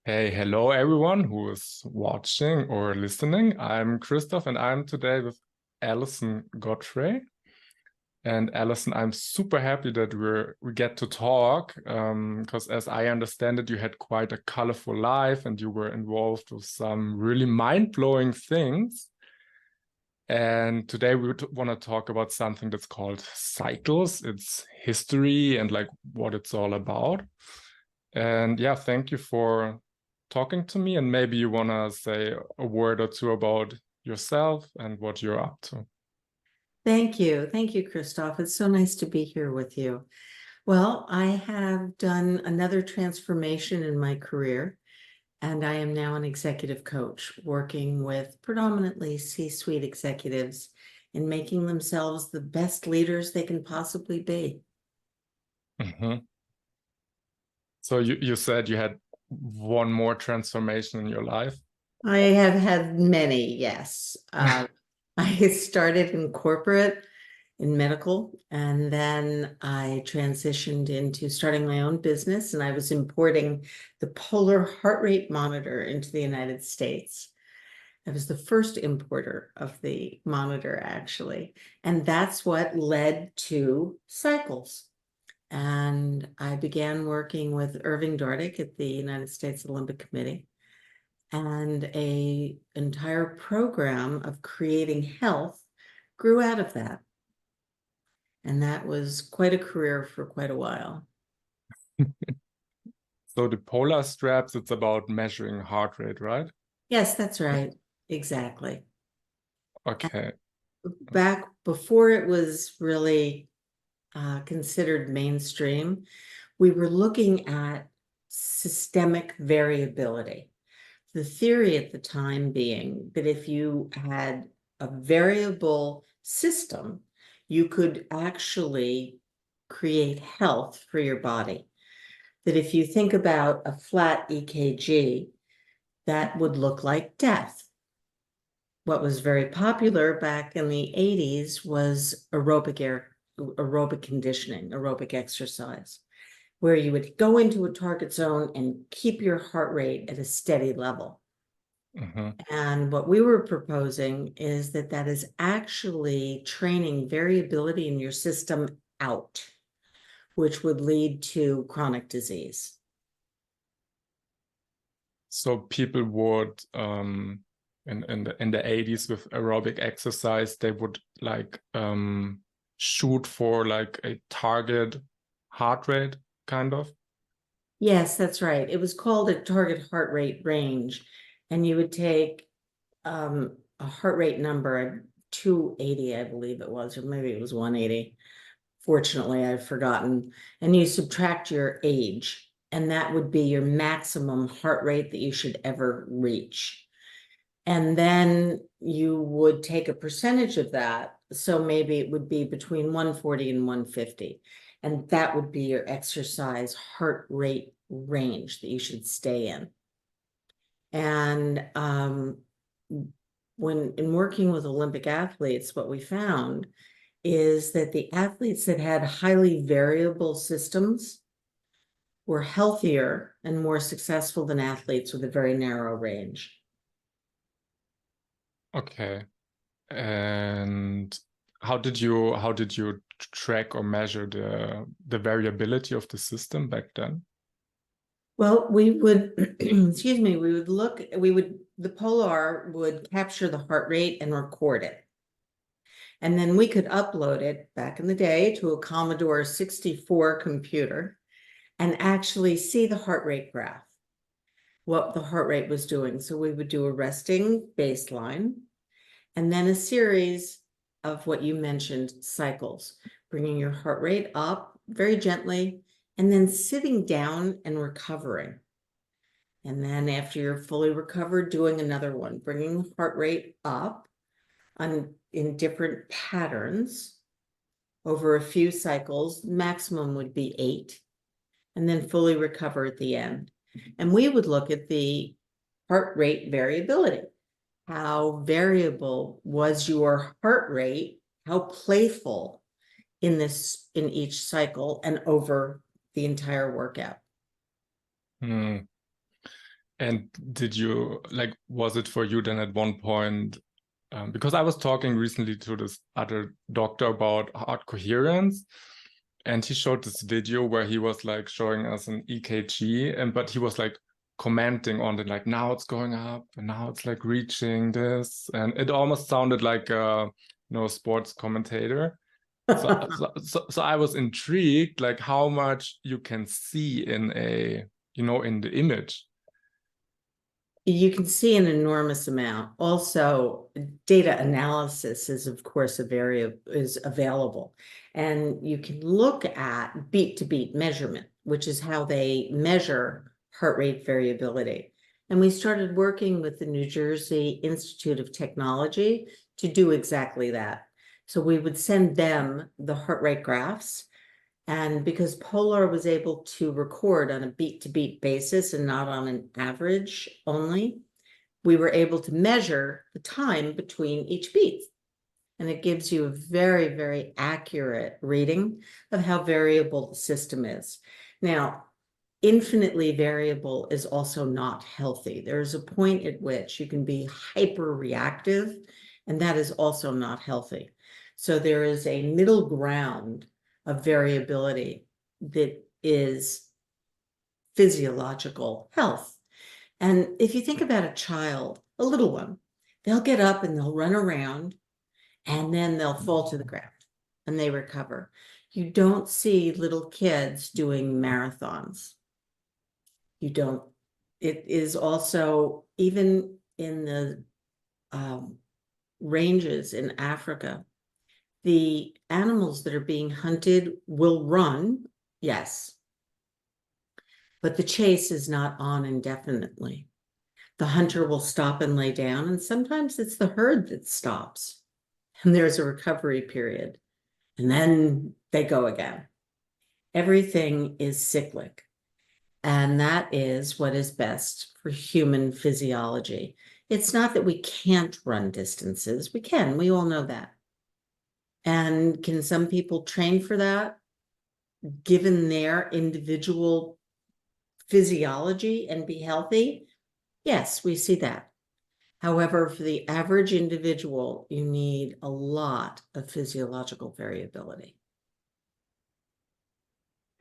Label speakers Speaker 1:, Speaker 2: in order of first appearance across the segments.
Speaker 1: Hey, hello everyone who is watching or listening. I'm Christoph and I'm today with Alison Godfrey. And Alison, I'm super happy that we get to talk because as I understand it, you had quite a colorful life and you were involved with some really mind-blowing things. And today we want to talk about something that's called cycles, its history and like what it's all about. And yeah, thank you for talking to me. And maybe you want to say a word or two about yourself and what you're up to.
Speaker 2: Thank you. Thank you, Christoph. It's so nice to be here with you. Well, I have done another transformation in my career, and I am now an executive coach working with predominantly C-suite executives in making themselves the best leaders they can possibly be.
Speaker 1: Mhm. So you said you had one more transformation in your life.
Speaker 2: I have had many, yes. I started in corporate, in medical, and then I transitioned into starting my own business, and I was importing the polar heart rate monitor into the United States. I was the first importer of the monitor, actually, and that's what led to Cycles. And I began working with Irving Dardik at the United States Olympic Committee, and an entire program of creating health grew out of that. And that was quite a career for quite a while.
Speaker 1: So the polar straps, it's about measuring heart rate, right?
Speaker 2: Yes, that's right. Exactly. And
Speaker 1: Okay.
Speaker 2: back before it was really considered mainstream, we were looking at systemic variability. The theory at the time being that if you had a variable system, you could actually create health for your body. That if you think about a flat EKG, that would look like death. What was very popular back in the 80s was aerobic conditioning, aerobic exercise, where you would go into a target zone and keep your heart rate at a steady level.
Speaker 1: Mhm.
Speaker 2: And what we were proposing is that that is actually training variability in your system out, which would lead to chronic disease.
Speaker 1: So people would in the 80s with aerobic exercise, they would like shoot for like a target heart rate kind of.
Speaker 2: Yes, that's right. It was called a target heart rate range, and you would take a heart rate number, 280, I believe it was, or maybe it was 180. Fortunately, I've forgotten. And you subtract your age, and that would be your maximum heart rate that you should ever reach. And then you would take a percentage of that. So maybe it would be between 140 and 150. And that would be your exercise heart rate range that you should stay in. And when in working with Olympic athletes, what we found is that the athletes that had highly variable systems were healthier and more successful than athletes with a very narrow range.
Speaker 1: Okay. And how did you track or measure the variability of the system back then?
Speaker 2: Well, we would, excuse me, the Polar would capture the heart rate and record it. And then we could upload it back in the day to a Commodore 64 computer and actually see the heart rate graph, what the heart rate was doing. So we would do a resting baseline and then a series of what you mentioned, cycles, bringing your heart rate up very gently and then sitting down and recovering. And then after you're fully recovered, doing another one, bringing the heart rate up in different patterns over a few cycles. Maximum would be 8, and then fully recover at the end. And we would look at the heart rate variability. How variable was your heart rate? How playful in each cycle and over the entire workout?
Speaker 1: Hmm. And did you, like, was it for you then at one point, because I was talking recently to this other doctor about heart coherence, and he showed this video where he was like showing us an EKG, but he was like commenting on it, like now it's going up and now it's like reaching this, and it almost sounded like a sports commentator. So I was intrigued, like how much you can see in in the image.
Speaker 2: You can see an enormous amount. Also, data analysis is, of course, is available. And you can look at beat-to-beat measurement, which is how they measure heart rate variability. And we started working with the New Jersey Institute of Technology to do exactly that. So we would send them the heart rate graphs. And because Polar was able to record on a beat-to-beat basis and not on an average only, we were able to measure the time between each beat. And it gives you a very, very accurate reading of how variable the system is. Now, infinitely variable is also not healthy. There's a point at which you can be hyper-reactive, and that is also not healthy. So there is a middle ground of variability that is physiological health. And if you think about a child, a little one, they'll get up and they'll run around and then they'll fall to the ground and they recover. You don't see little kids doing marathons. You don't. It is also, even in the ranges in Africa, the animals that are being hunted will run, yes, but the chase is not on indefinitely. The hunter will stop and lay down, and sometimes it's the herd that stops, and there's a recovery period, and then they go again. Everything is cyclic, and that is what is best for human physiology. It's not that we can't run distances. We can, we all know that. And can some people train for that, given their individual physiology, and be healthy? Yes, we see that. However, for the average individual, you need a lot of physiological variability.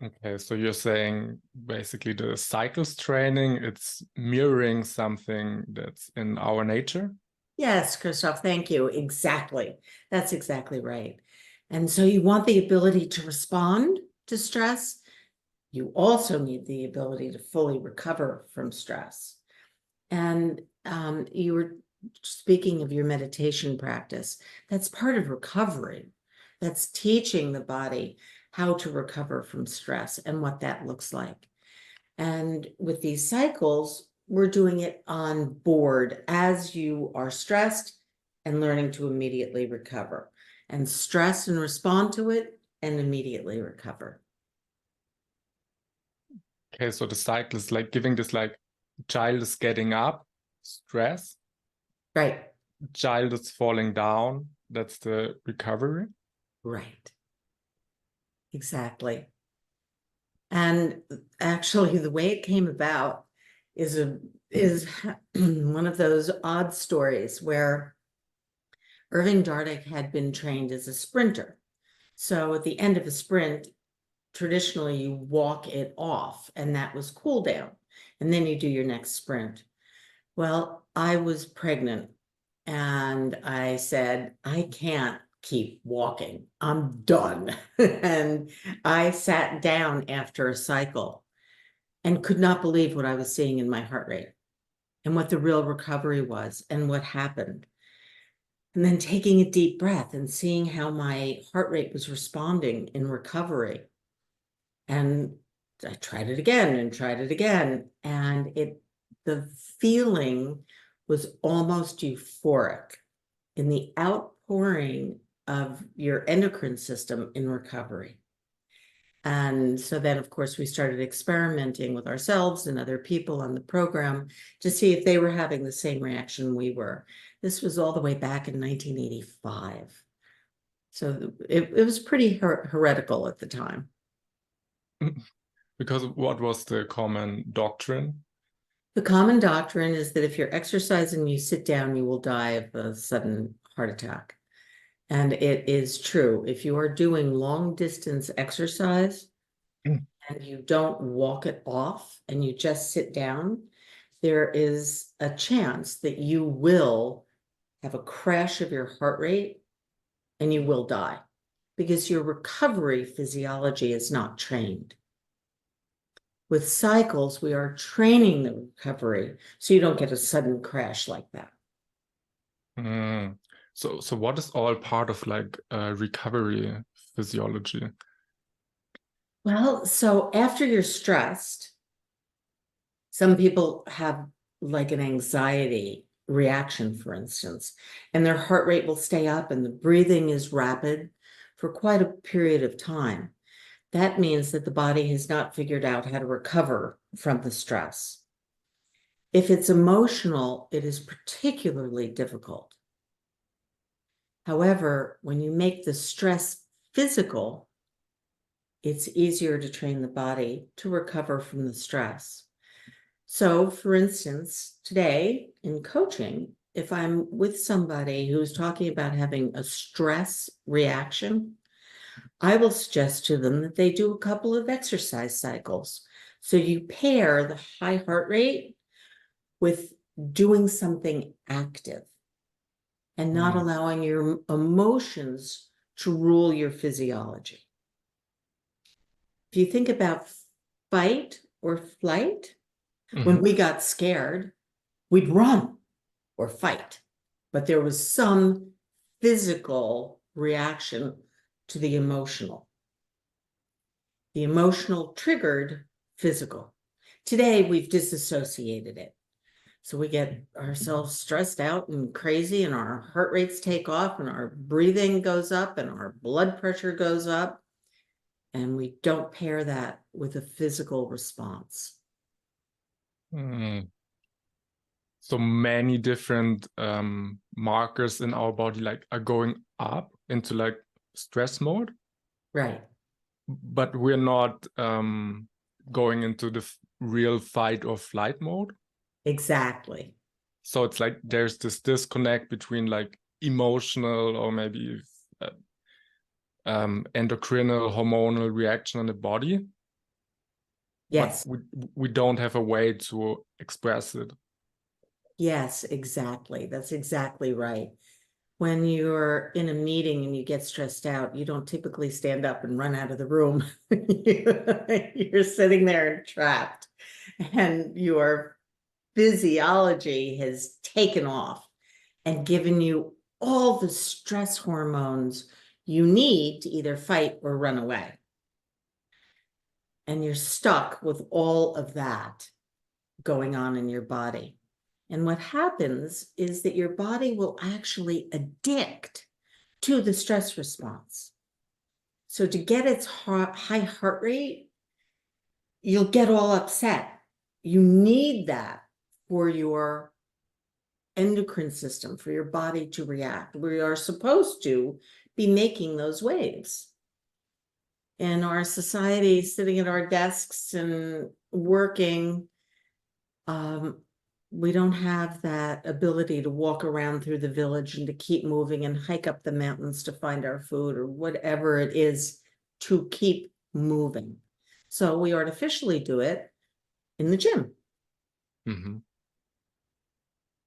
Speaker 1: Okay, so you're saying basically the cycles training, it's mirroring something that's in our nature?
Speaker 2: Yes, Christoph, thank you. Exactly. That's exactly right. And so you want the ability to respond to stress. You also need the ability to fully recover from stress. And you were speaking of your meditation practice. That's part of recovery. That's teaching the body how to recover from stress and what that looks like. And with these cycles, we're doing it on board as you are stressed and learning to immediately recover, and stress and respond to it and immediately recover.
Speaker 1: Okay, so the cycle is like giving this, like, child is getting up, stress.
Speaker 2: Right.
Speaker 1: Child is falling down, that's the recovery.
Speaker 2: Right. Exactly. And actually, the way it came about is one of those odd stories where Irving Dardik had been trained as a sprinter. So at the end of a sprint, traditionally you walk it off, and that was cool down, and then you do your next sprint. Well, I was pregnant and I said, I can't keep walking. I'm done. And I sat down after a cycle and could not believe what I was seeing in my heart rate and what the real recovery was and what happened. And then taking a deep breath and seeing how my heart rate was responding in recovery. And I tried it again and tried it again. And the feeling was almost euphoric in the outpouring of your endocrine system in recovery. And so then, of course, we started experimenting with ourselves and other people on the program to see if they were having the same reaction we were. This was all the way back in 1985. So it was pretty heretical at the time.
Speaker 1: Because what was the common doctrine?
Speaker 2: The common doctrine is that if you're exercising, you sit down, you will die of a sudden heart attack. And it is true. If you are doing long distance exercise
Speaker 1: Mm.
Speaker 2: and you don't walk it off and you just sit down, there is a chance that you will have a crash of your heart rate and you will die because your recovery physiology is not trained. With cycles, we are training the recovery so you don't get a sudden crash like that.
Speaker 1: Mm. So what is all part of like recovery physiology?
Speaker 2: Well, so after you're stressed, some people have like an anxiety reaction, for instance, and their heart rate will stay up and the breathing is rapid for quite a period of time. That means that the body has not figured out how to recover from the stress. If it's emotional, it is particularly difficult. However, when you make the stress physical, it's easier to train the body to recover from the stress. So, for instance, today in coaching, if I'm with somebody who's talking about having a stress reaction, I will suggest to them that they do a couple of exercise cycles. So you pair the high heart rate with doing something active and not allowing your emotions to rule your physiology. If you think about fight or flight, when we got scared, we'd run or fight, but there was some physical reaction to the emotional. The emotional triggered physical. Today, we've disassociated it. So we get ourselves stressed out and crazy, and our heart rates take off, and our breathing goes up, and our blood pressure goes up. And we don't pair that with a physical response.
Speaker 1: So many different markers in our body like are going up into like stress mode,
Speaker 2: Right.
Speaker 1: but we're not going into the real fight or flight mode.
Speaker 2: Exactly.
Speaker 1: So it's like there's this disconnect between like emotional or maybe endocrinal hormonal reaction in the body.
Speaker 2: Yes.
Speaker 1: But we don't have a way to express it.
Speaker 2: Yes, exactly. That's exactly right. When you're in a meeting and you get stressed out, you don't typically stand up and run out of the room. You're sitting there and trapped, and your physiology has taken off and given you all the stress hormones you need to either fight or run away. And you're stuck with all of that going on in your body. And what happens is that your body will actually addict to the stress response. So to get its high heart rate, you'll get all upset. You need that for your endocrine system, for your body to react. We are supposed to be making those waves. In our society, sitting at our desks and working, we don't have that ability to walk around through the village and to keep moving and hike up the mountains to find our food or whatever it is to keep moving. So we artificially do it in the gym.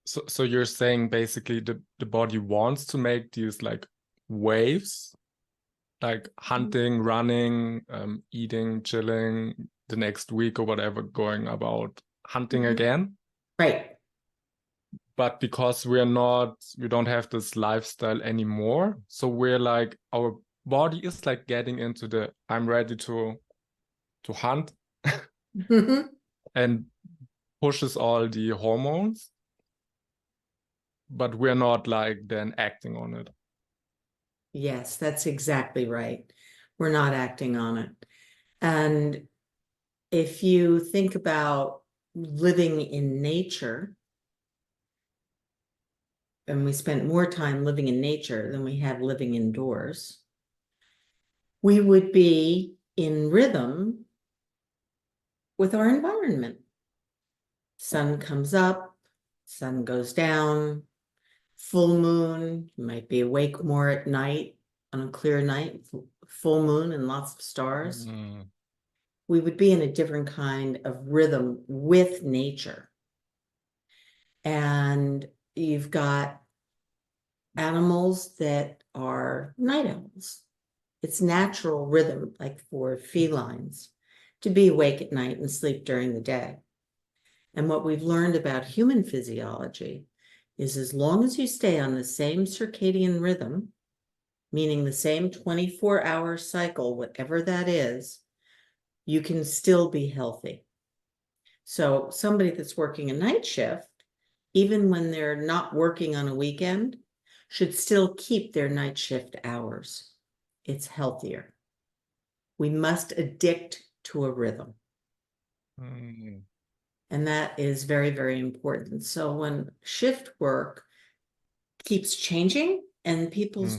Speaker 1: So you're saying basically the body wants to make these like waves, like hunting, running, eating, chilling the next week or whatever, going about hunting again.
Speaker 2: Right.
Speaker 1: But because we don't have this lifestyle anymore, so we're like, our body is like getting into the I'm ready to hunt and pushes all the hormones, but we're not like then acting on it.
Speaker 2: Yes, that's exactly right. We're not acting on it. And if you think about living in nature, and we spent more time living in nature than we have living indoors, we would be in rhythm with our environment. Sun comes up, sun goes down, full moon, you might be awake more at night on a clear night, full moon and lots of stars.
Speaker 1: Mm.
Speaker 2: We would be in a different kind of rhythm with nature. And you've got animals that are night owls. It's natural rhythm, like for felines, to be awake at night and sleep during the day. And what we've learned about human physiology is as long as you stay on the same circadian rhythm, meaning the same 24-hour cycle, whatever that is, you can still be healthy. So somebody that's working a night shift, even when they're not working on a weekend, should still keep their night shift hours. It's healthier. We must addict to a rhythm.
Speaker 1: Mm.
Speaker 2: And that is very, very important. So when shift work keeps changing and people's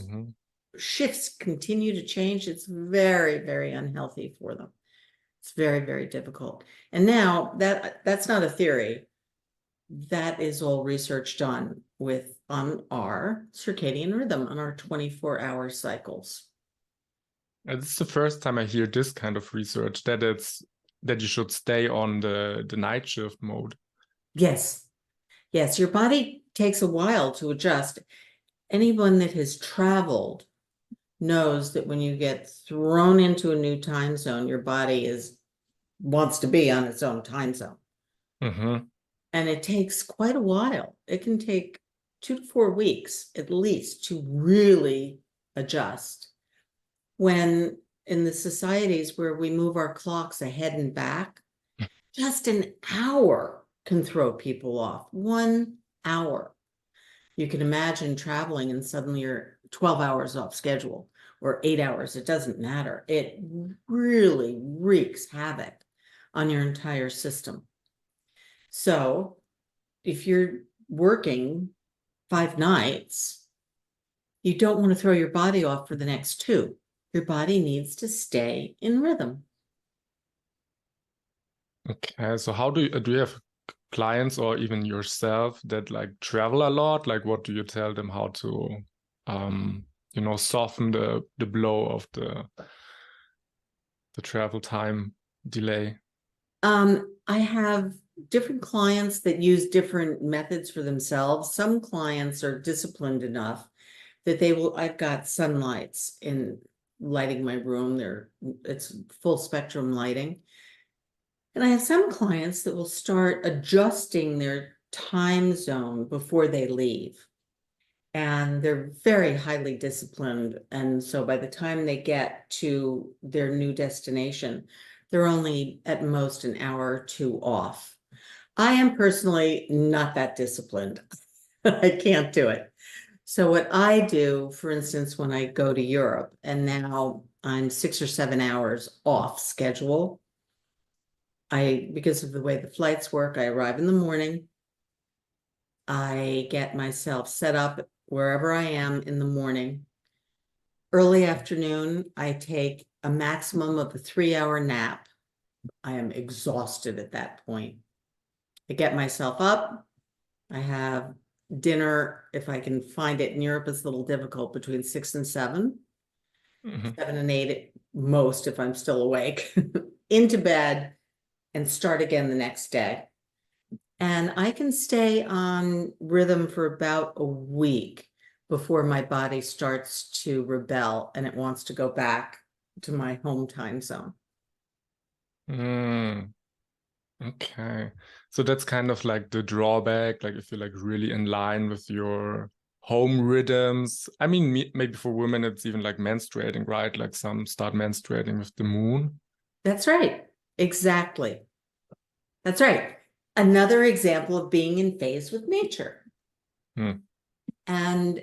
Speaker 2: shifts continue to change, it's very, very unhealthy for them. It's very, very difficult. And now that's not a theory. That is all research done on our circadian rhythm, on our 24-hour cycles.
Speaker 1: It's the first time I hear this kind of research, that you should stay on the night shift mode.
Speaker 2: Yes. Yes, your body takes a while to adjust. Anyone that has traveled knows that when you get thrown into a new time zone, your body wants to be on its own time zone. And it takes quite a while. It can take 2 to 4 weeks at least to really adjust. When in the societies where we move our clocks ahead and back, just an hour can throw people off. 1 hour. You can imagine traveling and suddenly you're 12 hours off schedule or 8 hours. It doesn't matter. It really wreaks havoc on your entire system. So if you're working 5 nights, you don't want to throw your body off for the next 2. Your body needs to stay in rhythm.
Speaker 1: Okay, so how do you have clients or even yourself that like travel a lot? Like, what do you tell them how to soften the blow of the travel time delay?
Speaker 2: I have different clients that use different methods for themselves. Some clients are disciplined enough that I've got sunlights in lighting my room. It's full spectrum lighting. And I have some clients that will start adjusting their time zone before they leave. And they're very highly disciplined. And so by the time they get to their new destination, they're only at most an hour or 2 off. I am personally not that disciplined. I can't do it. So what I do, for instance, when I go to Europe, and now I'm 6 or 7 hours off schedule, because of the way the flights work, I arrive in the morning. I get myself set up wherever I am in the morning. Early afternoon, I take a maximum of a 3-hour nap. I am exhausted at that point. I get myself up. I have dinner, if I can find it. In Europe, it's a little difficult, between 6 and 7. 7 and 8 at most, if I'm still awake. Into bed and start again the next day. And I can stay on rhythm for about a week before my body starts to rebel and it wants to go back to my home time zone.
Speaker 1: Okay. So that's kind of like the drawback, like if you're like really in line with your home rhythms. I mean, maybe for women, it's even like menstruating, right? Like some start menstruating with the moon.
Speaker 2: That's right. Exactly. That's right. Another example of being in phase with nature. And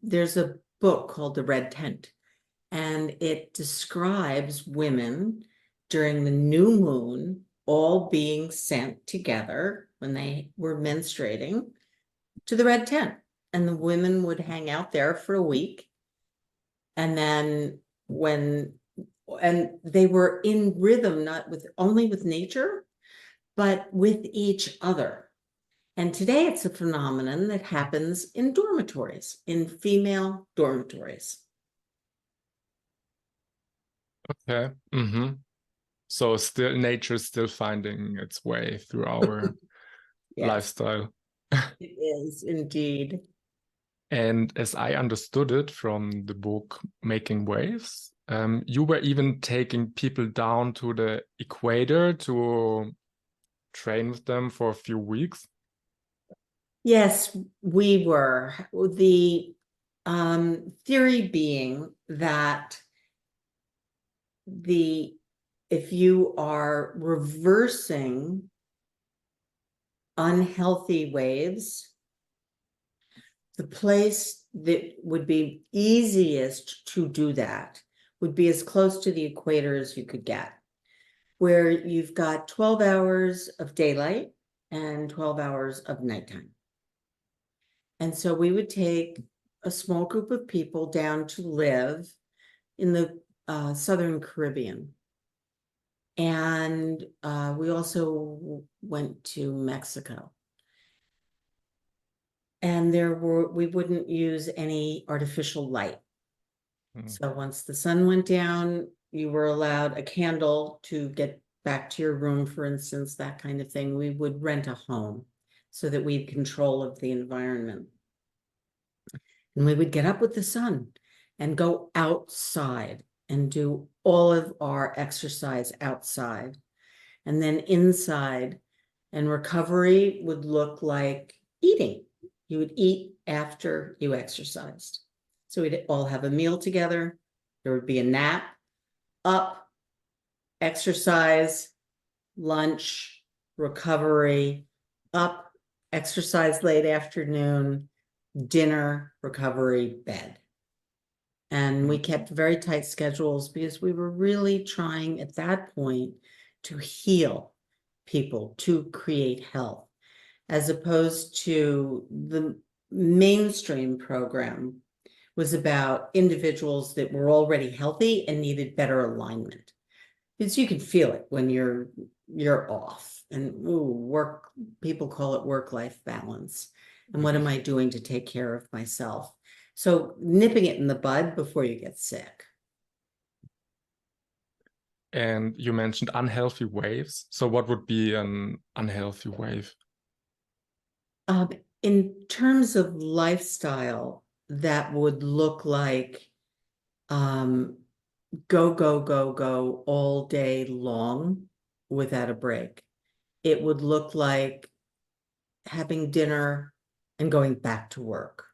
Speaker 2: there's a book called The Red Tent, and it describes women during the new moon all being sent together when they were menstruating to the red tent. And the women would hang out there for a week. And then and they were in rhythm, not only with nature, but with each other. And today it's a phenomenon that happens in dormitories, in female dormitories.
Speaker 1: Okay. So still nature is still finding its way through our
Speaker 2: Yes,
Speaker 1: lifestyle.
Speaker 2: it is indeed.
Speaker 1: And as I understood it from the book Making Waves, you were even taking people down to the equator to train with them for a few weeks.
Speaker 2: Yes, we were. The theory being that if you are reversing unhealthy waves, the place that would be easiest to do that would be as close to the equator as you could get, where you've got 12 hours of daylight and 12 hours of nighttime. And so we would take a small group of people down to live in the Southern Caribbean. And we also went to Mexico. And we wouldn't use any artificial light. So once the sun went down, you were allowed a candle to get back to your room, for instance, that kind of thing. We would rent a home so that we had control of the environment. And we would get up with the sun and go outside and do all of our exercise outside. And then inside, and recovery would look like eating. You would eat after you exercised. So we'd all have a meal together. There would be a nap, up, exercise, lunch, recovery, up, exercise late afternoon, dinner, recovery, bed. And we kept very tight schedules because we were really trying at that point to heal people, to create health, as opposed to the mainstream program was about individuals that were already healthy and needed better alignment. Because you can feel it when you're off. And people call it work-life balance. And what am I doing to take care of myself? So nipping it in the bud before you get sick.
Speaker 1: And you mentioned unhealthy waves. So what would be an unhealthy wave?
Speaker 2: In terms of lifestyle, that would look like go, go, go, go all day long without a break. It would look like having dinner and going back to work.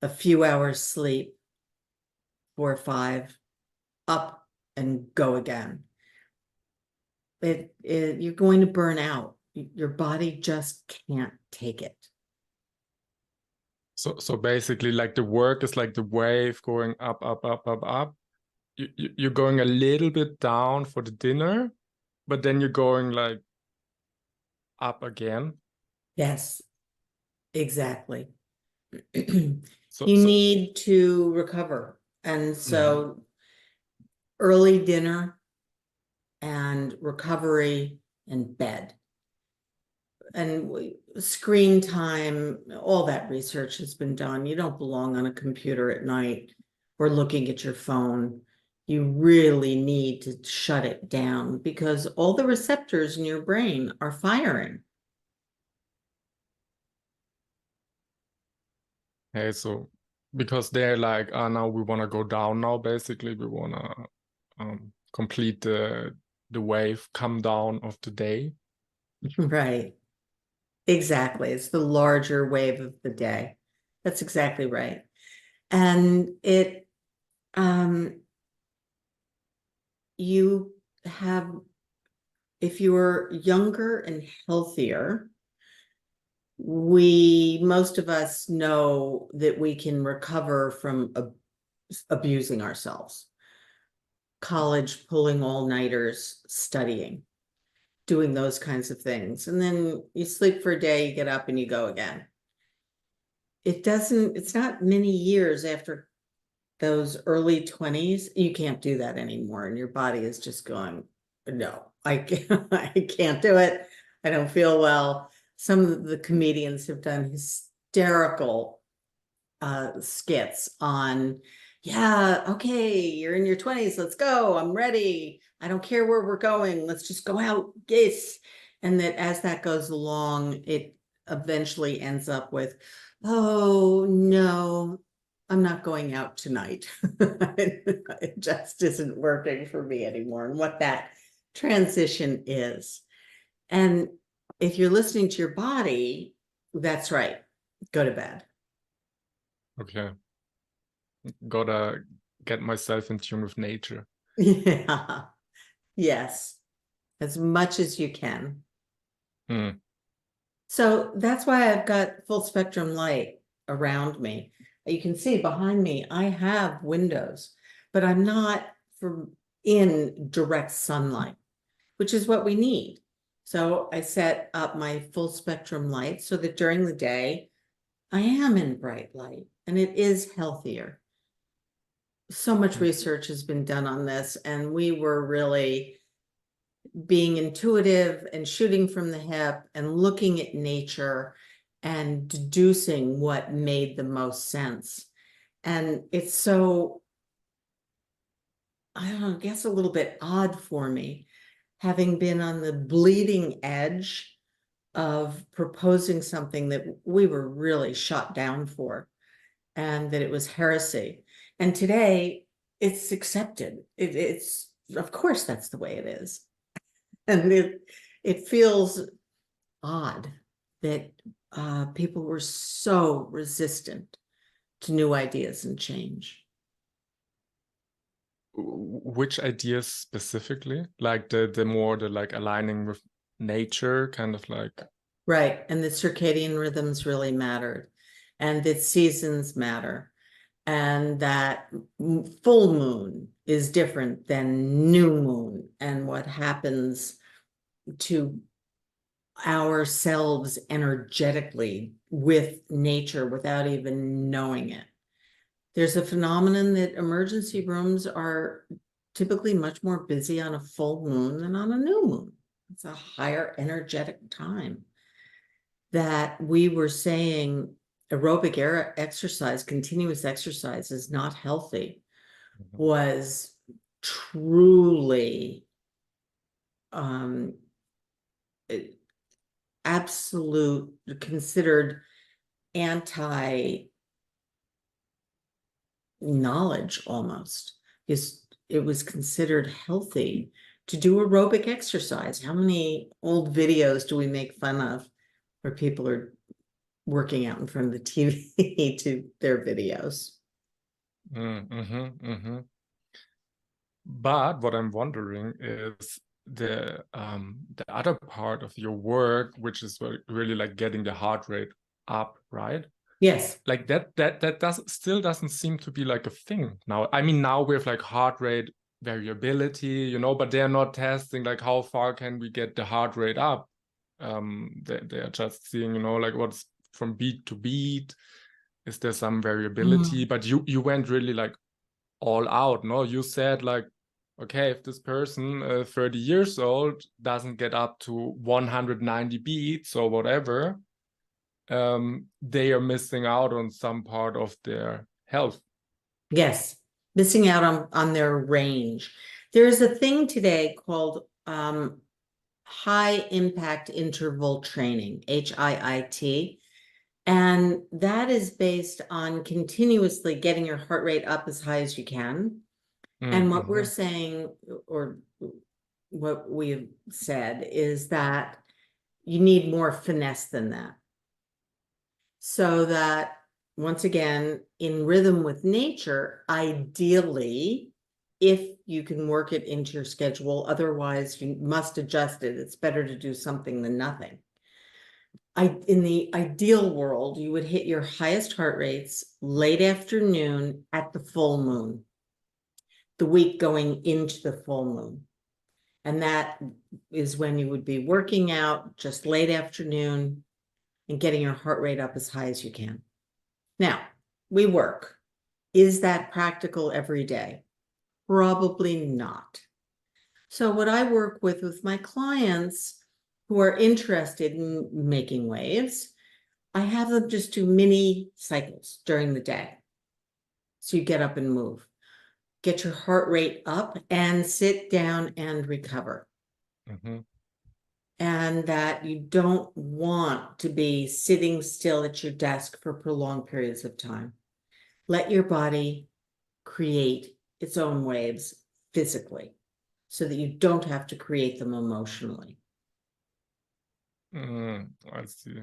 Speaker 2: A few hours sleep, 4 or 5, up and go again. You're going to burn out. Your body just can't take it.
Speaker 1: So basically, like the work is like the wave going up, up, up, up, up. You're going a little bit down for the dinner, but then you're going like up again.
Speaker 2: Yes, exactly.
Speaker 1: So
Speaker 2: You need to recover. And so early dinner and recovery and bed. And screen time, all that research has been done. You don't belong on a computer at night or looking at your phone. You really need to shut it down because all the receptors in your brain are firing.
Speaker 1: hey, so because they're like, now we want to go down now, basically we want to complete the wave come down of the day.
Speaker 2: Right. Exactly. It's the larger wave of the day. That's exactly right. And you have, if you're younger and healthier, most of us know that we can recover from abusing ourselves. College, pulling all-nighters, studying, doing those kinds of things. And then you sleep for a day, you get up and you go again. It's not many years after those early 20s, you can't do that anymore. And your body is just going, no, I can't do it. I don't feel well. Some of the comedians have done hysterical skits on, yeah, okay, you're in your 20s, let's go, I'm ready, I don't care where we're going, let's just go out, yes. And that as that goes along, it eventually ends up with, oh no, I'm not going out tonight. It just isn't working for me anymore, and what that transition is. And if you're listening to your body, that's right, go to bed.
Speaker 1: Okay. Gotta get myself in tune with nature.
Speaker 2: Yeah. Yes. As much as you can. So that's why I've got full spectrum light around me. You can see behind me, I have windows, but I'm not in direct sunlight, which is what we need. So I set up my full spectrum light so that during the day, I am in bright light and it is healthier. So much research has been done on this, and we were really being intuitive and shooting from the hip and looking at nature and deducing what made the most sense. And it's so, I don't know, I guess a little bit odd for me, having been on the bleeding edge of proposing something that we were really shot down for, and that it was heresy. And today it's accepted. It's, of course, that's the way it is. And it feels odd that people were so resistant to new ideas and change.
Speaker 1: Which ideas specifically? Like the more the like aligning with nature, kind of like.
Speaker 2: Right. And the circadian rhythms really mattered, and that seasons matter, and that full moon is different than new moon, and what happens to ourselves energetically with nature without even knowing it. There's a phenomenon that emergency rooms are typically much more busy on a full moon than on a new moon. It's a higher energetic time. That we were saying aerobic exercise, continuous exercise is not healthy, was truly absolute, considered anti knowledge almost, because it was considered healthy to do aerobic exercise. How many old videos do we make fun of where people are working out in front of the TV to their videos?
Speaker 1: But what I'm wondering is the other part of your work, which is really like getting the heart rate up, right?
Speaker 2: Yes.
Speaker 1: Like that still doesn't seem to be like a thing now. I mean, now we have like heart rate variability, you know, but they're not testing like how far can we get the heart rate up. They're just seeing, you know, like what's from beat to beat. Is there some variability? But you went really like all out, no? You said like, okay, if this person 30 years old doesn't get up to 190 beats or whatever, they are missing out on some part of their health.
Speaker 2: Yes, missing out on their range. There is a thing today called high impact interval training, HIIT. And that is based on continuously getting your heart rate up as high as you can. And what we're saying, or what we've said, is that you need more finesse than that. So that, once again, in rhythm with nature, ideally, if you can work it into your schedule, otherwise you must adjust it. It's better to do something than nothing. In the ideal world, you would hit your highest heart rates late afternoon at the full moon, the week going into the full moon. And that is when you would be working out just late afternoon and getting your heart rate up as high as you can. Now, we work. Is that practical every day? Probably not. So what I work with my clients who are interested in making waves, I have them just do mini cycles during the day. So you get up and move, get your heart rate up and sit down and recover.
Speaker 1: Mm-hmm.
Speaker 2: And that you don't want to be sitting still at your desk for prolonged periods of time. Let your body create its own waves physically so that you don't have to create them emotionally.
Speaker 1: I see.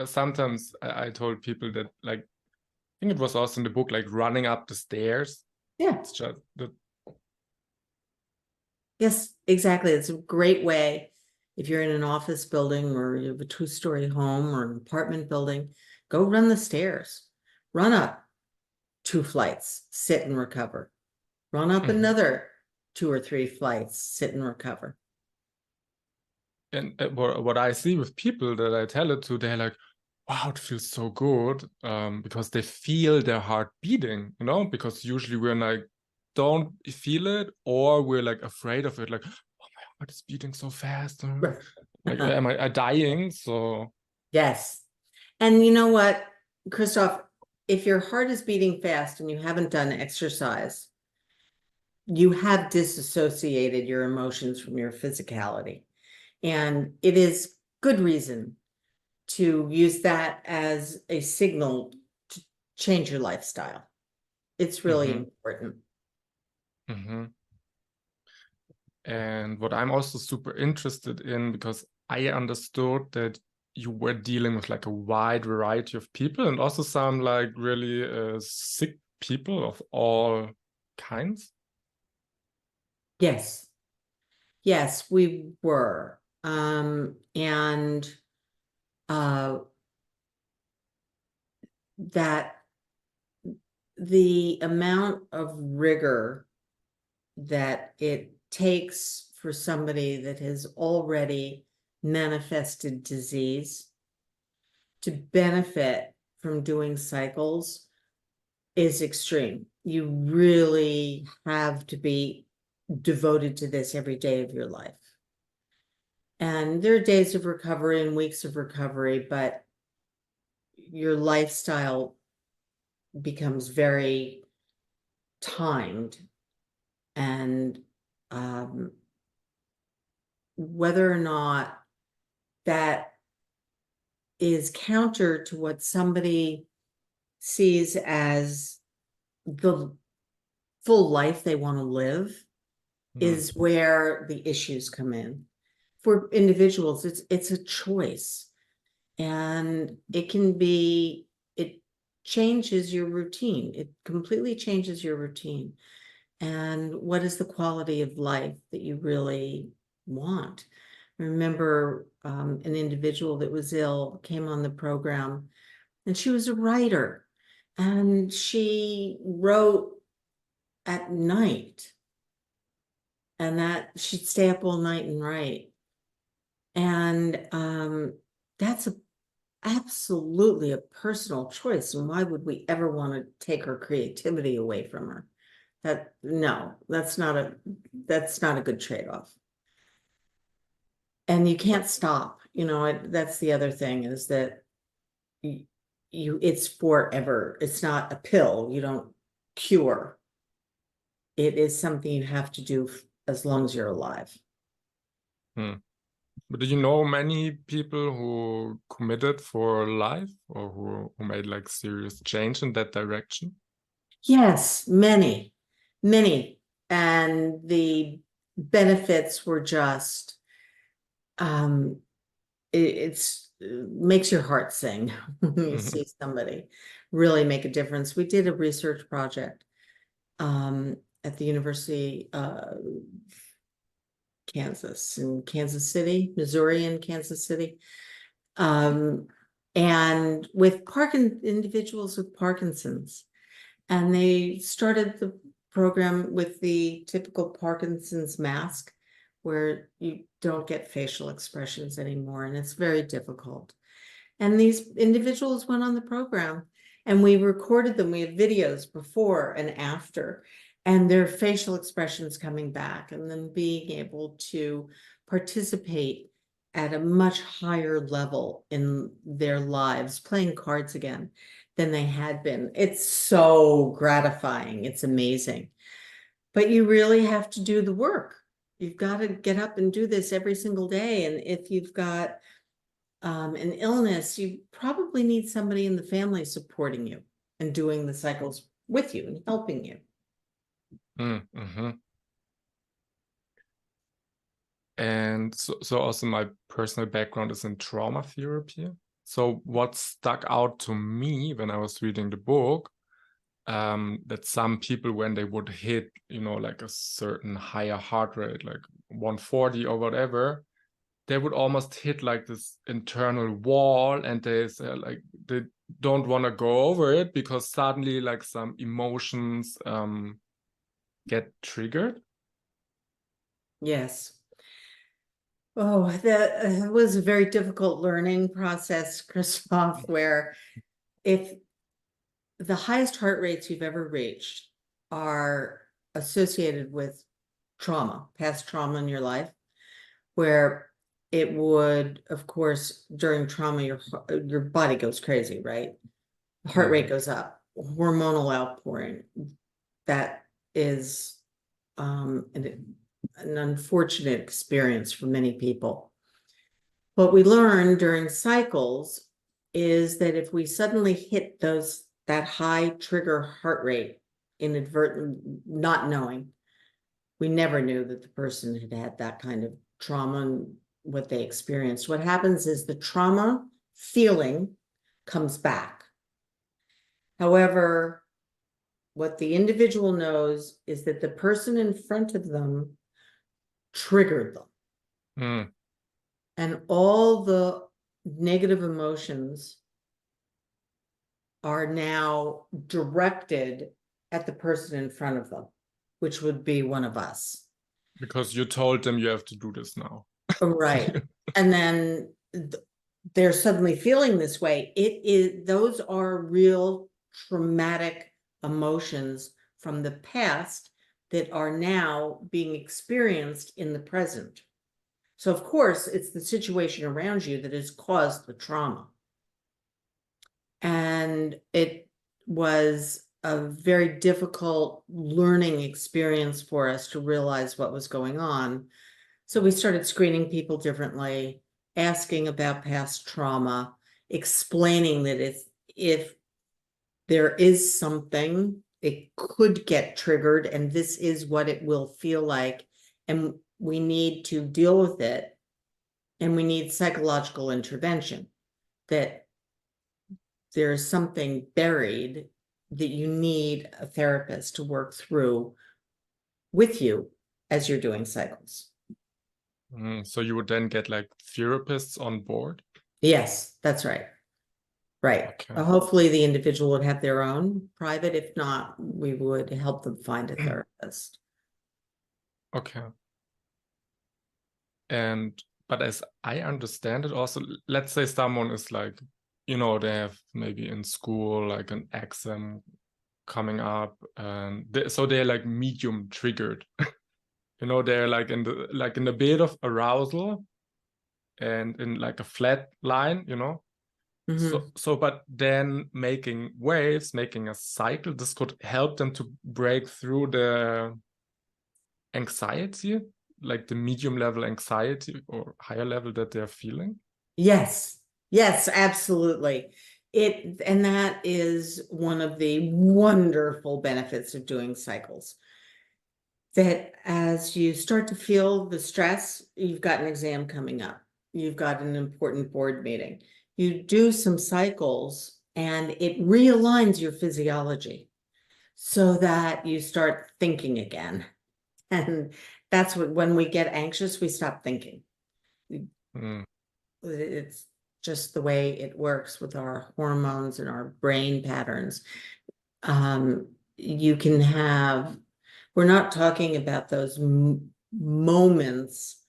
Speaker 1: Sometimes I told people that, like, I think it was also in the book, like running up the stairs.
Speaker 2: Yeah.
Speaker 1: It's just the
Speaker 2: Yes, exactly. It's a great way. If you're in an office building or you have a two-story home or an apartment building, go run the stairs. Run up 2 flights, sit and recover. Run up another 2 or 3 flights, sit and recover.
Speaker 1: And what I see with people that I tell it to, they're like, wow, it feels so good, because they feel their heart beating, you know, because usually we're like, don't feel it, or we're like afraid of it, like, oh, my heart is beating so fast. Like, am I dying? So,
Speaker 2: Yes. And you know what, Christoph, if your heart is beating fast and you haven't done exercise, you have disassociated your emotions from your physicality. And it is good reason to use that as a signal to change your lifestyle. It's really important.
Speaker 1: And what I'm also super interested in, because I understood that you were dealing with like a wide variety of people and also some like really sick people of all kinds.
Speaker 2: Yes. Yes, we were. And that the amount of rigor that it takes for somebody that has already manifested disease to benefit from doing cycles is extreme. You really have to be devoted to this every day of your life. And there are days of recovery and weeks of recovery, but your lifestyle becomes very timed. And whether or not that is counter to what somebody sees as the full life they want to live is where the issues come in. For individuals, it's a choice. And it changes your routine. It completely changes your routine. And what is the quality of life that you really want? I remember an individual that was ill came on the program, and she was a writer, and she wrote at night, and that she'd stay up all night and write. And that's absolutely a personal choice. And why would we ever want to take her creativity away from her? No, that's not a good trade-off. And you can't stop, that's the other thing, is that it's forever. It's not a pill. You don't cure. It is something you have to do as long as you're alive.
Speaker 1: But do you know many people who committed for life or who made like serious change in that direction?
Speaker 2: Yes, many. And the benefits were just, it makes your heart sing when you see somebody really make a difference. We did a research project at the University of Kansas in Kansas City, Missouri and Kansas City. And with individuals with Parkinson's. And they started the program with the typical Parkinson's mask, where you don't get facial expressions anymore, and it's very difficult. And these individuals went on the program, and we recorded them. We had videos before and after. and their facial expressions coming back, and then being able to participate at a much higher level in their lives, playing cards again than they had been. It's so gratifying. It's amazing. But you really have to do the work. You've got to get up and do this every single day. And if you've got an illness, you probably need somebody in the family supporting you and doing the cycles with you and helping you.
Speaker 1: Mm-hmm. And so also my personal background is in trauma therapy. So what stuck out to me when I was reading the book, that some people, when they would hit, like a certain higher heart rate, like 140 or whatever, they would almost hit like this internal wall, and they say like they don't want to go over it because suddenly like some emotions get triggered.
Speaker 2: Yes. Oh, that was a very difficult learning process, Christoph, where if the highest heart rates you've ever reached are associated with trauma, past trauma in your life, where it would, of course, during trauma, your body goes crazy, right? The heart rate goes up, hormonal outpouring. That is an unfortunate experience for many people. What we learn during cycles is that if we suddenly hit that high trigger heart rate, inadvertent, not knowing, we never knew that the person had had that kind of trauma and what they experienced. What happens is the trauma feeling comes back. However, what the individual knows is that the person in front of them triggered them. And all the negative emotions are now directed at the person in front of them, which would be one of us.
Speaker 1: Because you told them you have to do this now.
Speaker 2: Right. And then they're suddenly feeling this way. Those are real traumatic emotions from the past that are now being experienced in the present. So of course, it's the situation around you that has caused the trauma. And it was a very difficult learning experience for us to realize what was going on. So we started screening people differently, asking about past trauma, explaining that if there is something, it could get triggered, and this is what it will feel like. And we need to deal with it, and we need psychological intervention, that there's something buried that you need a therapist to work through with you as you're doing cycles.
Speaker 1: So you would then get like therapists on board?
Speaker 2: Yes, that's right. Right.
Speaker 1: Okay.
Speaker 2: Hopefully the individual would have their own private. If not, we would help them find a therapist.
Speaker 1: Okay. But as I understand it also, let's say someone is like, they have maybe in school like an exam coming up, and so they're like medium triggered. They're like in the bit of arousal and in like a flat line, but then making waves, making a cycle, this could help them to break through the anxiety, like the medium level anxiety or higher level that they're feeling.
Speaker 2: Yes, absolutely. And that is one of the wonderful benefits of doing cycles. That as you start to feel the stress, you've got an exam coming up, you've got an important board meeting, you do some cycles and it realigns your physiology so that you start thinking again. And that's when we get anxious, we stop thinking. It's just the way it works with our hormones and our brain patterns. You can have, we're not talking about those moments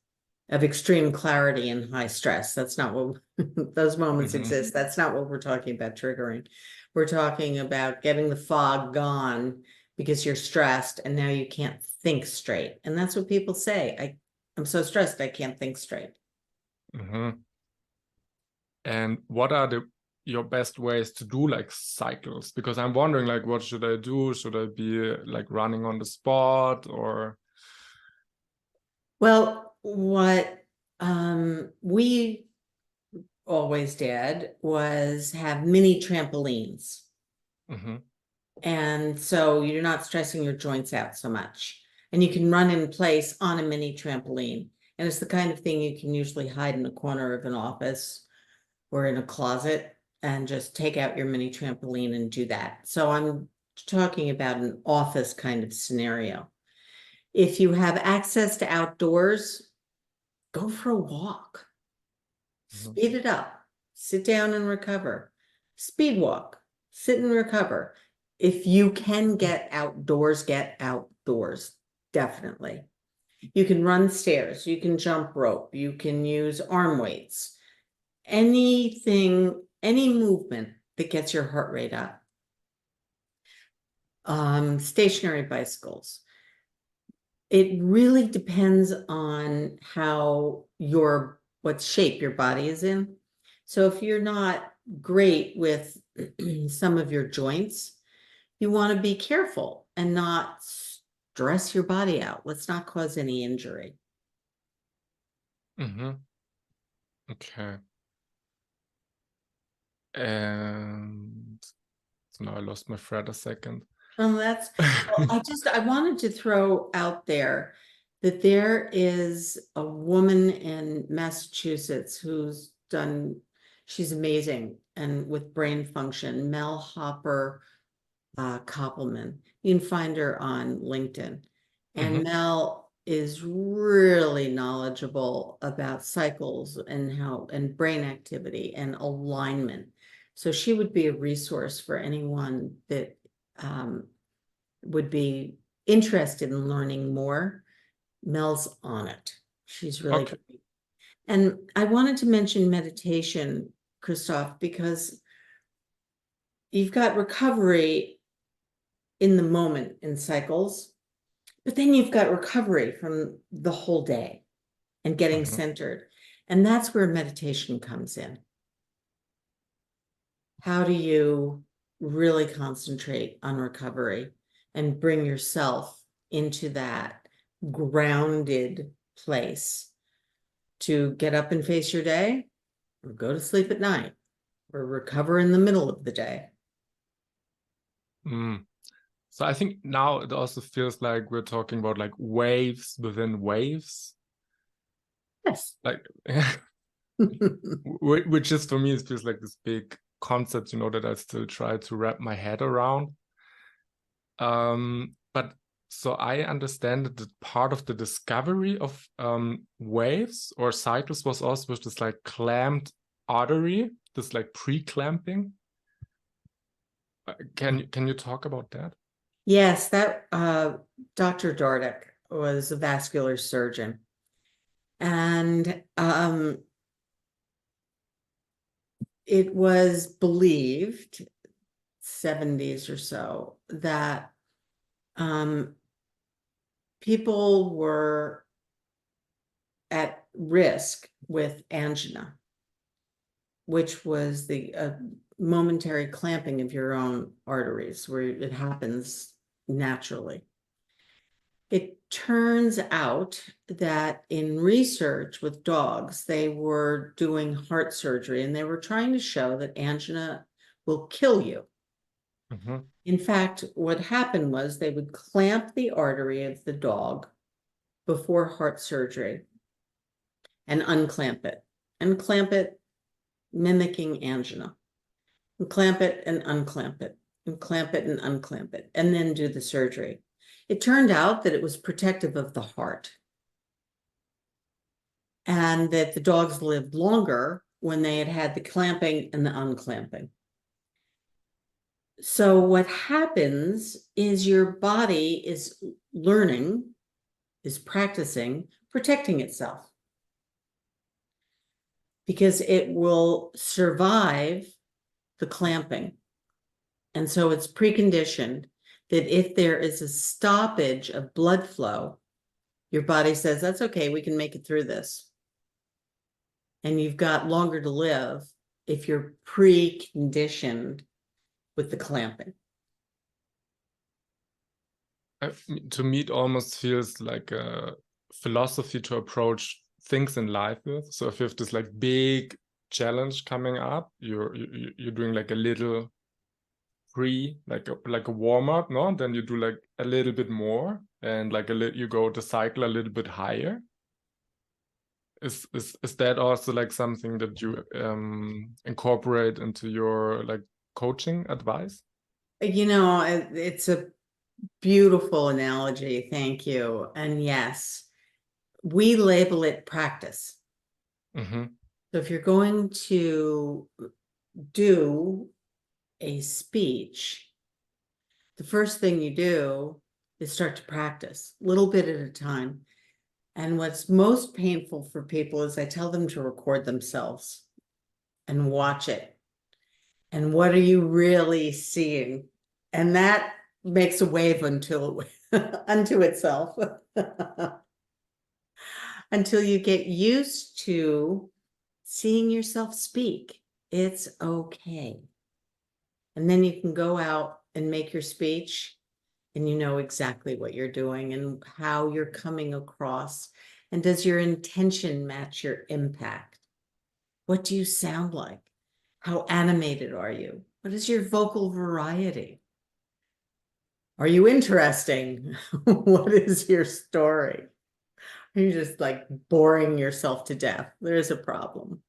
Speaker 2: of extreme clarity and high stress. That's not what those moments exist. That's not what we're talking about triggering. We're talking about getting the fog gone because you're stressed and now you can't think straight. And that's what people say. I'm so stressed, I can't think straight.
Speaker 1: And what are your best ways to do like cycles? Because I'm wondering, like, what should I do? Should I be like running on the spot or?
Speaker 2: Well, what we always did was have mini trampolines. And so you're not stressing your joints out so much. And you can run in place on a mini trampoline. And it's the kind of thing you can usually hide in a corner of an office or in a closet and just take out your mini trampoline and do that. So I'm talking about an office kind of scenario. If you have access to outdoors, go for a walk. Speed it up. Sit down and recover. Speed walk. Sit and recover. If you can get outdoors, definitely. You can run stairs, you can jump rope, you can use arm weights. Anything, any movement that gets your heart rate up. Stationary bicycles. It really depends on what shape your body is in. So if you're not great with some of your joints, you want to be careful and not stress your body out. Let's not cause any injury.
Speaker 1: Okay. And so now I lost my thread a second.
Speaker 2: Well, I wanted to throw out there that there is a woman in Massachusetts she's amazing and with brain function, Mel Hopper Koppelman. You can find her on LinkedIn. And Mel is really knowledgeable about cycles and brain activity and alignment. So she would be a resource for anyone that would be interested in learning more. Mel's on it. She's really great. And I wanted to mention meditation, Christoph, because you've got recovery in the moment in cycles, but then you've got recovery from the whole day and getting centered. And that's where meditation comes in. How do you really concentrate on recovery and bring yourself into that grounded place to get up and face your day, or go to sleep at night, or recover in the middle of the day?
Speaker 1: So I think now it also feels like we're talking about like waves within waves.
Speaker 2: Yes.
Speaker 1: Like, which is for me, it feels like this big concept, that I still try to wrap my head around. But so I understand that part of the discovery of waves or cycles was also with this like clamped artery, this like pre-clamping. Can you talk about that?
Speaker 2: Yes, that Dr. Dardik was a vascular surgeon. And it was believed, 70s or so, that people were at risk with angina, which was the momentary clamping of your own arteries, where it happens naturally. It turns out that in research with dogs, they were doing heart surgery and they were trying to show that angina will kill you. In fact, what happened was they would clamp the artery of the dog before heart surgery and unclamp it, and clamp it, mimicking angina, and clamp it and unclamp it, and clamp it and unclamp it, and then do the surgery. It turned out that it was protective of the heart, and that the dogs lived longer when they had the clamping and the unclamping. So what happens is your body is practicing protecting itself, because it will survive the clamping. And so it's preconditioned that if there is a stoppage of blood flow, your body says, that's okay, we can make it through this. And you've got longer to live if you're preconditioned with the clamping.
Speaker 1: To me, it almost feels like a philosophy to approach things in life with. So if you have this like big challenge coming up, you're doing like a little like a warm up, no? And then you do like a little bit more, and like you go the cycle a little bit higher. Is that also like something that you incorporate into your like coaching advice?
Speaker 2: You know, it's a beautiful analogy. Thank you. And yes, we label it practice.
Speaker 1: Mm-hmm.
Speaker 2: So if you're going to do a speech, the first thing you do is start to practice a little bit at a time. And what's most painful for people is I tell them to record themselves and watch it. And what are you really seeing? And that makes a wave unto itself. Until you get used to seeing yourself speak. It's okay. And then you can go out and make your speech, and you know exactly what you're doing and how you're coming across. And does your intention match your impact? What do you sound like? How animated are you? What is your vocal variety? Are you interesting? What is your story? Are you just like boring yourself to death? There's a problem.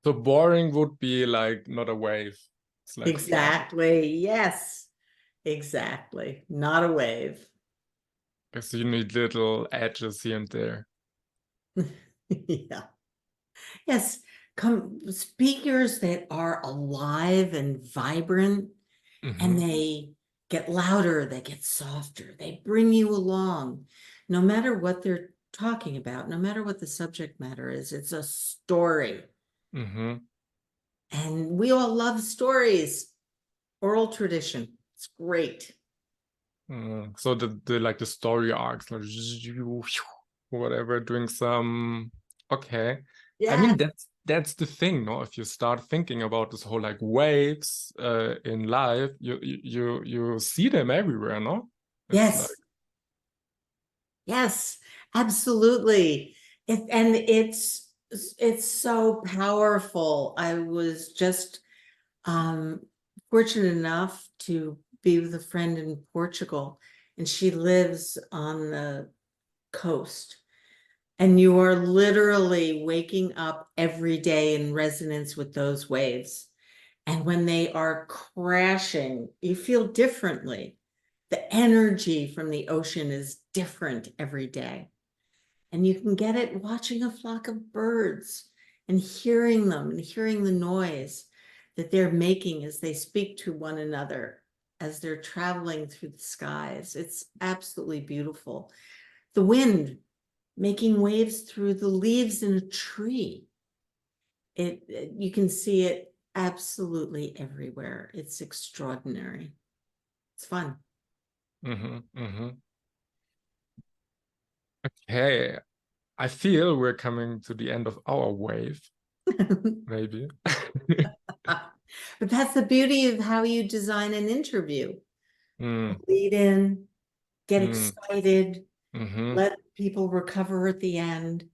Speaker 1: So boring would be like not a wave. It's like flat.
Speaker 2: Exactly. Yes, exactly. Not a wave.
Speaker 1: So you need little edges here and there.
Speaker 2: Yeah. Yes. Come speakers that are alive and vibrant, and they get louder, they get softer, they bring you along. No matter what they're talking about, no matter what the subject matter is, it's a story.
Speaker 1: Mm-hmm.
Speaker 2: And we all love stories. Oral tradition. It's great.
Speaker 1: So the like the story arcs, like whatever, doing some. Okay. I mean,
Speaker 2: Yes.
Speaker 1: that's the thing, no? If you start thinking about this whole like waves in life, you see them everywhere, no? It's like,
Speaker 2: Yes. Yes, absolutely. It's so powerful. I was just fortunate enough to be with a friend in Portugal, and she lives on the coast. And you are literally waking up every day in resonance with those waves. And when they are crashing, you feel differently. The energy from the ocean is different every day. And you can get it watching a flock of birds and hearing them and hearing the noise that they're making as they speak to one another, as they're traveling through the skies. It's absolutely beautiful. The wind making waves through the leaves in a tree. You can see it absolutely everywhere. It's extraordinary. It's fun.
Speaker 1: Okay. I feel we're coming to the end of our wave, maybe.
Speaker 2: But that's the beauty of how you design an interview.
Speaker 1: Mm,
Speaker 2: Lead in, get
Speaker 1: mm,
Speaker 2: excited,
Speaker 1: mm-hmm.
Speaker 2: let people recover at the end,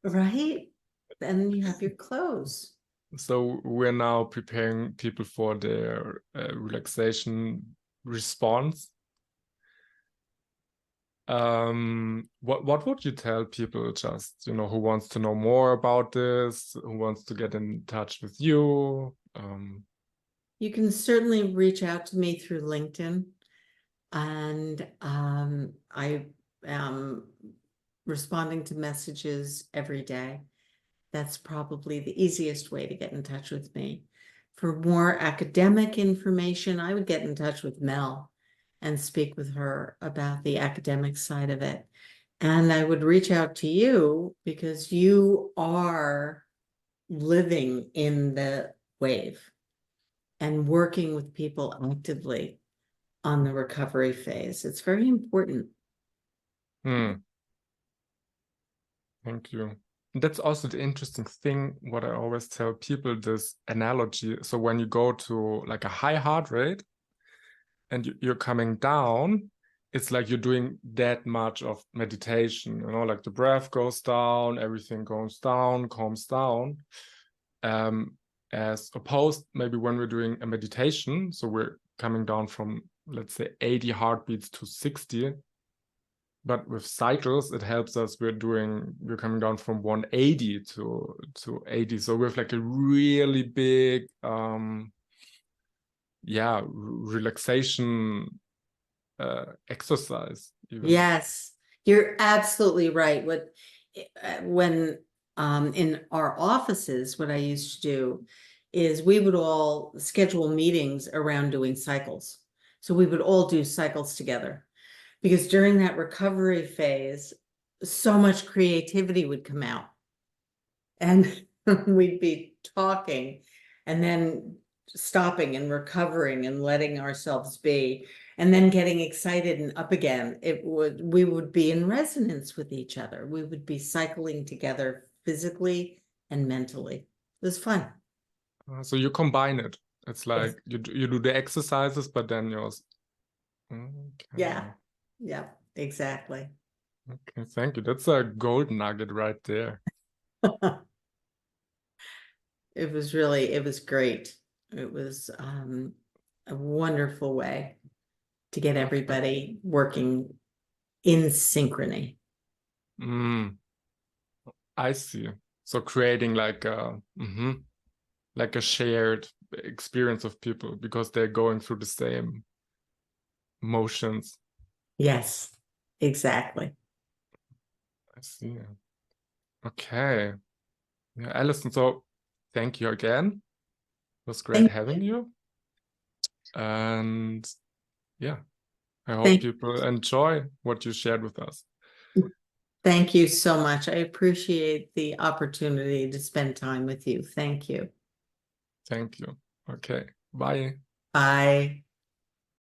Speaker 2: right? Then you have your close.
Speaker 1: So we're now preparing people for their relaxation response. What would you tell people just, who wants to know more about this, who wants to get in touch with you?
Speaker 2: You can certainly reach out to me through LinkedIn, and I am responding to messages every day. That's probably the easiest way to get in touch with me. For more academic information, I would get in touch with Mel and speak with her about the academic side of it. And I would reach out to you because you are living in the wave and working with people actively on the recovery phase. It's very important.
Speaker 1: Thank you. That's also the interesting thing, what I always tell people, this analogy. So when you go to like a high heart rate and you're coming down, it's like you're doing that much of meditation, you know, like the breath goes down, everything goes down, calms down. As opposed, maybe when we're doing a meditation, so we're coming down from, let's say, 80 heartbeats to 60. But with cycles, it helps us. We're coming down from 180 to 80. So we have like a really big, relaxation exercise. Even.
Speaker 2: Yes, you're absolutely right. When in our offices, what I used to do is we would all schedule meetings around doing cycles. So we would all do cycles together. Because during that recovery phase, so much creativity would come out. And we'd be talking and then stopping and recovering and letting ourselves be, and then getting excited and up again. We would be in resonance with each other. We would be cycling together physically and mentally. It was fun.
Speaker 1: So you combine it. It's like
Speaker 2: Yes.
Speaker 1: you do the exercises, but then you're...
Speaker 2: Yeah. Yeah, exactly.
Speaker 1: Okay, thank you. That's a gold nugget right there.
Speaker 2: It was great. It was a wonderful way to get everybody working in synchrony.
Speaker 1: I see. So creating like a shared experience of people because they're going through the same motions.
Speaker 2: Yes, exactly.
Speaker 1: I see. Okay. Yeah, Alison, so thank you again. It was great having you. And yeah, I hope people enjoy what you shared with us.
Speaker 2: Thank you so much. I appreciate the opportunity to spend time with you. Thank you.
Speaker 1: Thank you. Okay. Bye.
Speaker 2: Bye.